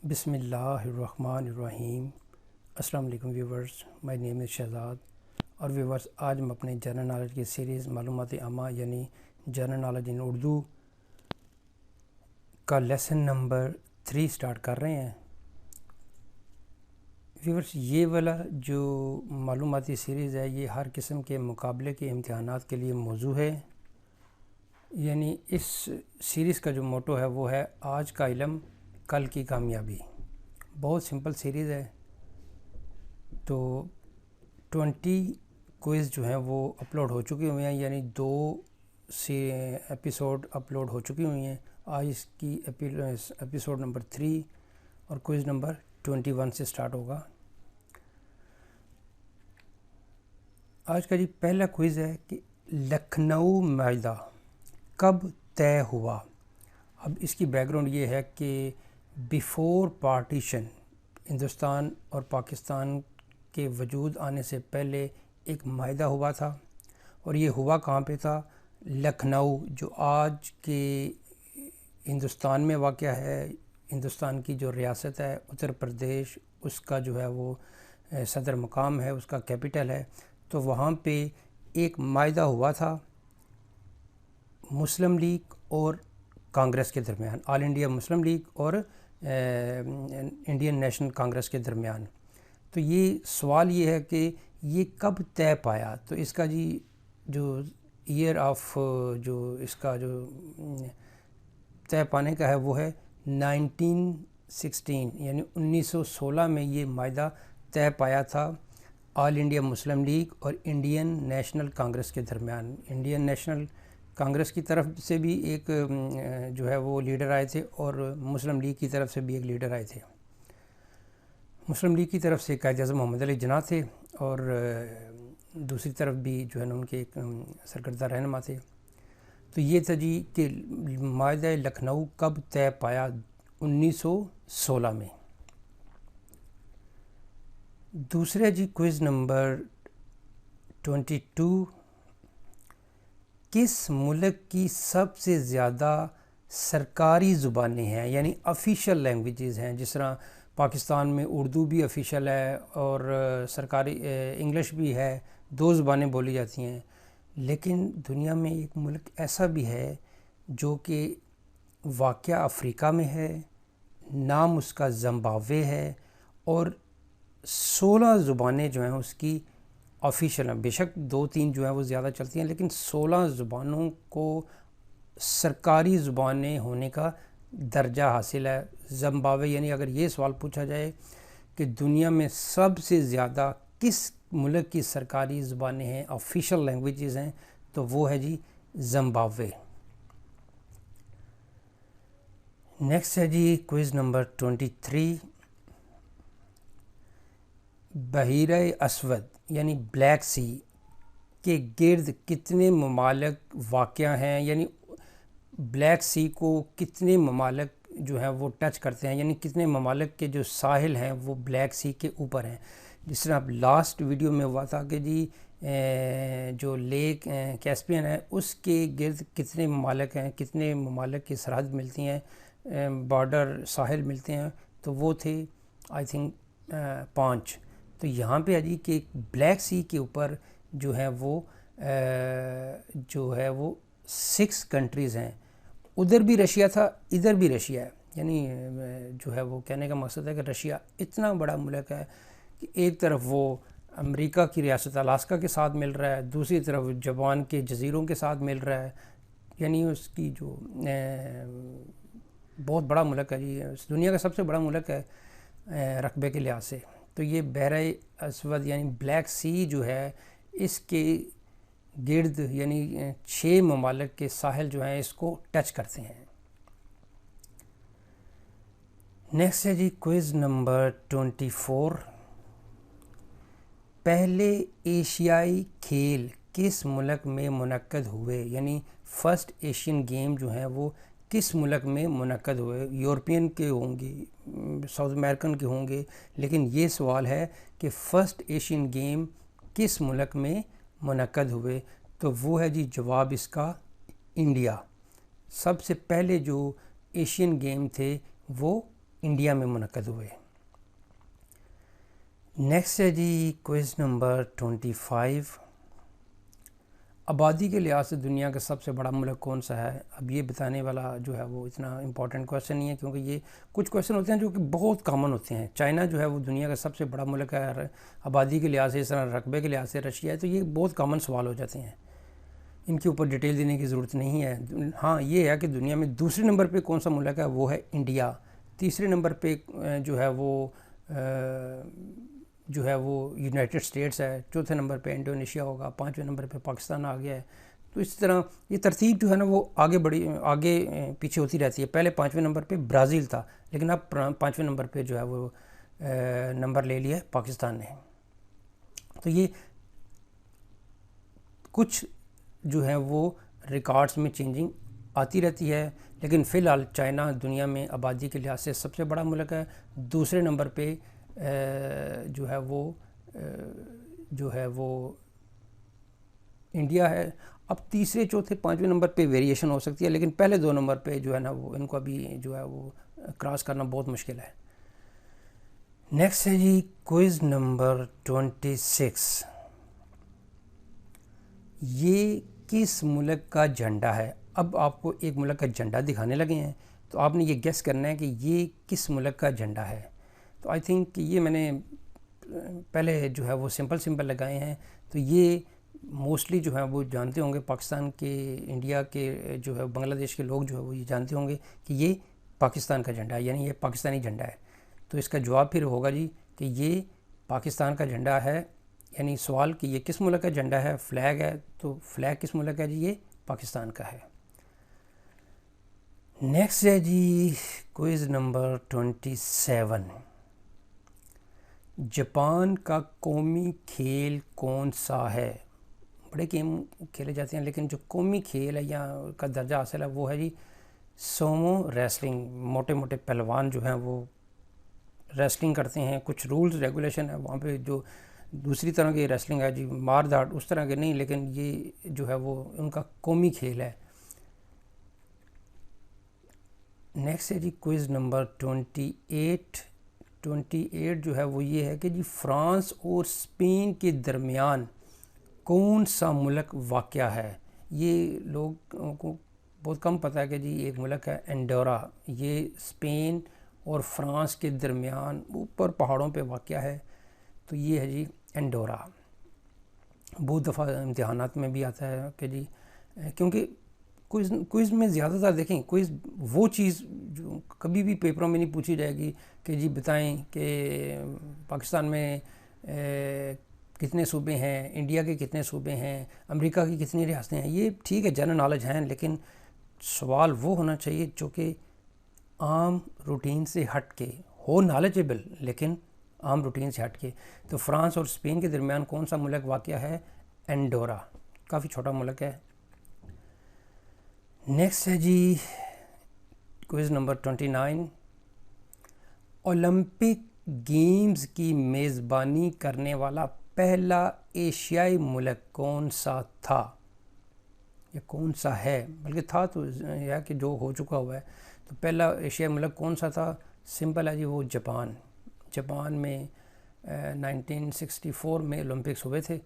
بسم اللہ الرحمن الرحیم۔ السلام علیکم ویورز، مائی نیم از شہزاد۔ اور ویورز، آج ہم اپنے جنرل نالج کی سیریز معلومات عامہ یعنی جنرل نالج ان اردو کا لیسن نمبر 3 سٹارٹ کر رہے ہیں۔ ویورز، یہ والا جو معلوماتی سیریز ہے یہ ہر قسم کے مقابلے کے امتحانات کے لیے موضوع ہے۔ یعنی اس سیریز کا جو موٹو ہے وہ ہے آج کا علم کل کی کامیابی۔ بہت سمپل سیریز ہے۔ تو 20 کوئز جو ہیں وہ اپلوڈ ہو چکی ہوئی ہیں، یعنی 2 ایپیسوڈ اپلوڈ ہو چکی ہوئی ہیں۔ آج اس کی ایپیسوڈ نمبر 3 اور کوئز نمبر 21 سے سٹارٹ ہوگا۔ آج کا پہلا کوئز ہے کہ لکھنؤ معاہدہ کب طے ہوا؟ اب اس کی بیک گراؤنڈ یہ ہے کہ بیفور پارٹیشن ہندوستان اور پاکستان کے وجود آنے سے پہلے ایک معاہدہ ہوا تھا، اور یہ ہوا کہاں پہ تھا؟ لکھنؤ، جو آج کے ہندوستان میں واقع ہے۔ ہندوستان کی جو ریاست ہے اتر پردیش، اس کا جو ہے وہ صدر مقام ہے، اس کا کیپٹل ہے۔ تو وہاں پہ ایک معاہدہ ہوا تھا مسلم لیگ اور کانگریس کے درمیان، آل انڈیا مسلم لیگ اور انڈین نیشنل کانگریس کے درمیان۔ تو یہ سوال یہ ہے کہ یہ کب طے پایا؟ تو اس کا جو ایئر آف جو اس کا جو طے پانے کا ہے وہ ہے 1916، یعنی 1916 میں یہ معاہدہ طے پایا تھا آل انڈیا مسلم لیگ اور انڈین نیشنل کانگریس کے درمیان۔ انڈین نیشنل کانگریس کی طرف سے بھی ایک جو ہے وہ لیڈر آئے تھے، اور مسلم لیگ کی طرف سے بھی ایک لیڈر آئے تھے۔ مسلم لیگ کی طرف سے قائد اعظم محمد علی جناح تھے، اور دوسری طرف بھی جو ہے نا ان کے ایک سرکردہ رہنما تھے۔ تو یہ تھا کہ معاہدہ لکھنؤ کب طے پایا؟ 1916 میں۔ دوسرا کوئز نمبر 22، کس ملک کی سب سے زیادہ سرکاری زبانیں ہیں، یعنی آفیشیل لینگویجز ہیں؟ جس طرح پاکستان میں اردو بھی آفیشیل ہے اور سرکاری انگلش بھی ہے، 2 زبانیں بولی جاتی ہیں۔ لیکن دنیا میں ایک ملک ایسا بھی ہے جو کہ واقع افریقہ میں ہے، نام اس کا زمبابوے ہے، اور 16 زبانیں جو ہیں اس کی آفیشیل ہیں۔ بے شک 2-3 جو ہیں وہ زیادہ چلتی ہیں، لیکن 16 زبانوں کو سرکاری زبانیں ہونے کا درجہ حاصل ہے۔ زمبابوے، یعنی اگر یہ سوال پوچھا جائے کہ دنیا میں سب سے زیادہ کس ملک کی سرکاری زبانیں ہیں، آفیشیل لینگویجز ہیں، تو وہ ہے زمبابوے۔ نیکسٹ ہے کوئز نمبر 23، بحیرہ اسود یعنی بلیک سی کے گرد کتنے ممالک واقع ہیں؟ یعنی بلیک سی کو کتنے ممالک جو ہیں وہ ٹچ کرتے ہیں، یعنی کتنے ممالک کے جو ساحل ہیں وہ بلیک سی کے اوپر ہیں؟ جس طرح اب لاسٹ ویڈیو میں ہوا تھا کہ جو لیک کیسپین ہے اس کے گرد کتنے ممالک ہیں، کتنے ممالک کی سرحد ملتی ہیں، بارڈر ساحل ملتے ہیں، تو وہ تھے آئی تھنک 5۔ تو یہاں پہ کہ بلیک سی کے اوپر جو ہے وہ 6 کنٹریز ہیں۔ ادھر بھی رشیا تھا، ادھر بھی رشیا ہے، یعنی جو ہے وہ کہنے کا مقصد ہے کہ رشیا اتنا بڑا ملک ہے کہ ایک طرف وہ امریکہ کی ریاست الاسکا کے ساتھ مل رہا ہے، دوسری طرف جاپان کے جزیروں کے ساتھ مل رہا ہے، یعنی اس کی جو بہت بڑا ملک ہے دنیا کا سب سے بڑا ملک ہے رقبے کے لحاظ سے۔ تو یہ بحیرہ اسود یعنی بلیک سی جو ہے اس کے گرد یعنی 6 ممالک کے ساحل جو ہیں اس کو ٹچ کرتے ہیں۔ نیکسٹ ہے کوئز نمبر 24، پہلے ایشیائی کھیل کس ملک میں منعقد ہوئے؟ یعنی فرسٹ ایشین گیم جو ہیں وہ کس ملک میں منعقد ہوئے؟ یورپین کے ہوں گے، ساؤتھ امریکن کے ہوں گے، لیکن یہ سوال ہے کہ فرسٹ ایشین گیم کس ملک میں منعقد ہوئے؟ تو وہ ہے جواب اس کا انڈیا۔ سب سے پہلے جو ایشین گیم تھے وہ انڈیا میں منعقد ہوئے۔ نیکسٹ ہے جی کوئز نمبر 25، آبادی کے لحاظ سے دنیا کا سب سے بڑا ملک کون سا ہے؟ اب یہ بتانے والا جو ہے وہ اتنا امپورٹنٹ کویشچن نہیں ہے، کیونکہ یہ کچھ کویشچن ہوتے ہیں جو کہ بہت کامن ہوتے ہیں۔ چائنا جو ہے وہ دنیا کا سب سے بڑا ملک ہے آبادی کے لحاظ سے، اس طرح رقبے کے لحاظ سے رشیا ہے، تو یہ بہت کامن سوال ہو جاتے ہیں، ان کے اوپر ڈیٹیل دینے کی ضرورت نہیں ہے۔ ہاں یہ ہے کہ دنیا میں دوسرے نمبر پہ کون سا ملک ہے، وہ ہے انڈیا، تیسرے نمبر پہ جو ہے وہ یونائٹڈ اسٹیٹس ہے، چوتھے نمبر پہ انڈونیشیا ہوگا، پانچویں نمبر پہ پاکستان آ گیا ہے۔ تو اس طرح یہ ترتیب جو ہے نا وہ آگے پیچھے ہوتی رہتی ہے۔ پہلے 5ویں نمبر پہ برازیل تھا، لیکن اب 5ویں نمبر پہ جو ہے وہ نمبر لے لیا ہے پاکستان نے۔ تو یہ کچھ جو ہے وہ ریکارڈز میں چینجنگ آتی رہتی ہے، لیکن فی الحال چائنا دنیا میں آبادی کے لحاظ سے سب سے بڑا ملک ہے، دوسرے نمبر پہ جو ہے وہ انڈیا ہے۔ اب تیسرے چوتھے 5ویں نمبر پہ ویریشن ہو سکتی ہے، لیکن پہلے 2 نمبر پہ جو ہے نا وہ ان کو ابھی جو ہے وہ کراس کرنا بہت مشکل ہے۔ نیکسٹ ہے جی کوئز نمبر 26، یہ کس ملک کا جھنڈا ہے؟ اب آپ کو ایک ملک کا جھنڈا دکھانے لگے ہیں، تو آپ نے یہ گیس کرنا ہے کہ یہ کس ملک کا جھنڈا ہے۔ تو آئی تھنک کہ یہ میں نے پہلے جو ہے وہ سمپل لگائے ہیں، تو یہ موسٹلی جو ہے وہ جانتے ہوں گے، پاکستان کے، انڈیا کے، جو ہے بنگلہ دیش کے لوگ جو ہے وہ یہ جانتے ہوں گے کہ یہ پاکستان کا جھنڈا ہے، یعنی یہ پاکستانی جھنڈا ہے۔ تو اس کا جواب پھر ہوگا جی کہ یہ پاکستان کا جھنڈا ہے، یعنی سوال کہ یہ کس ملک کا جھنڈا ہے، فلیگ ہے، تو فلیگ کس ملک کا جی؟ یہ پاکستان کا ہے۔ نیکسٹ ہے جی کوئز نمبر 27، جاپان کا قومی کھیل کون سا ہے؟ بڑے گیم کھیلے جاتے ہیں، لیکن جو قومی کھیل ہے یا کا درجہ حاصل ہے وہ ہے جی سومو ریسلنگ۔ موٹے موٹے پہلوان جو ہیں وہ ریسلنگ کرتے ہیں، کچھ رولز ریگولیشن ہے وہاں پہ، جو دوسری طرح کی ریسلنگ ہے جی، مار دھاڑ اس طرح کے نہیں، لیکن یہ جو ہے وہ ان کا قومی کھیل ہے۔ نیکسٹ ہے جی کوئز نمبر 28 جو ہے وہ یہ ہے کہ جی فرانس اور اسپین کے درمیان کون سا ملک واقع ہے؟ یہ لوگوں کو بہت کم پتہ ہے کہ جی ایک ملک ہے انڈورا، یہ اسپین اور فرانس کے درمیان اوپر پہاڑوں پہ واقع ہے، تو یہ ہے جی انڈورا۔ بہت دفعہ امتحانات میں بھی آتا ہے کہ جی، کیونکہ کوئز میں زیادہ تر دیکھیں، کوئز وہ چیز جو کبھی بھی پیپروں میں نہیں پوچھی جائے گی کہ جی بتائیں کہ پاکستان میں کتنے صوبے ہیں، انڈیا کے کتنے صوبے ہیں، امریکہ کی کتنی ریاستیں ہیں۔ یہ ٹھیک ہے جنرل نالج ہیں، لیکن سوال وہ ہونا چاہیے جو کہ عام روٹین سے ہٹ کے ہو، نالجبل لیکن عام روٹین سے ہٹ کے۔ تو فرانس اور اسپین کے درمیان کون سا ملک واقع ہے؟ انڈورا، کافی چھوٹا ملک ہے۔ نیکسٹ ہے جی کوئز نمبر 29، اولمپک گیمز کی میزبانی کرنے والا پہلا ایشیائی ملک کون سا تھا؟ یہ کون سا ہے، بلکہ تھا تو یہ کہ جو ہو چکا ہوا ہے۔ تو پہلا ایشیائی ملک کون سا تھا؟ سمپل ہے جی، وہ جاپان میں 1964 میں اولمپکس ہوئے تھے،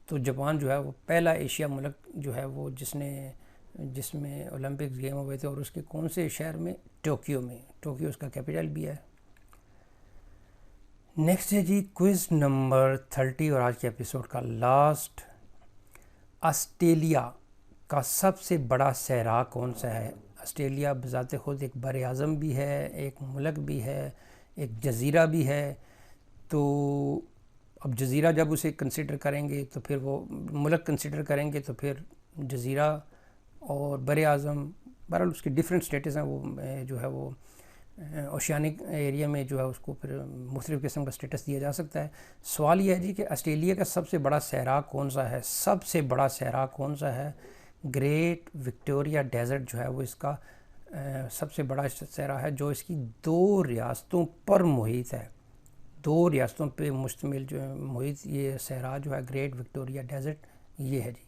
تو جاپان جو ہے وہ پہلا ایشیا ملک جو ہے وہ جس میں اولمپکس گیم ہوئے تھے، اور اس کے کون سے شہر میں؟ ٹوکیو میں، ٹوکیو اس کا کیپٹل بھی ہے۔ نیکسٹ ہے جی کوئز نمبر 30 اور آج کے ایپیسوڈ کا لاسٹ، آسٹریلیا کا سب سے بڑا صحرا کون سا ہے؟ آسٹریلیا بذات خود ایک بر اعظم بھی ہے، ایک ملک بھی ہے، ایک جزیرہ بھی ہے۔ تو اب جزیرہ جب اسے کنسیڈر کریں گے تو پھر وہ ملک کنسیڈر کریں گے تو پھر جزیرہ اور بر اعظم، بہرحال اس کے ڈیفرنٹ سٹیٹس ہیں، وہ جو ہے وہ اوشیانک ایریا میں جو ہے اس کو پھر مختلف قسم کا سٹیٹس دیا جا سکتا ہے۔ سوال یہ ہے جی کہ آسٹریلیا کا سب سے بڑا صحرا کون سا ہے؟ سب سے بڑا صحرا کون سا ہے؟ گریٹ وکٹوریا ڈیزرٹ جو ہے وہ اس کا سب سے بڑا صحرا ہے، جو اس کی 2 ریاستوں پر محیط ہے، 2 ریاستوں پہ مشتمل جو ہے محیط یہ صحرا جو ہے گریٹ وکٹوریا ڈیزرٹ یہ ہے جی۔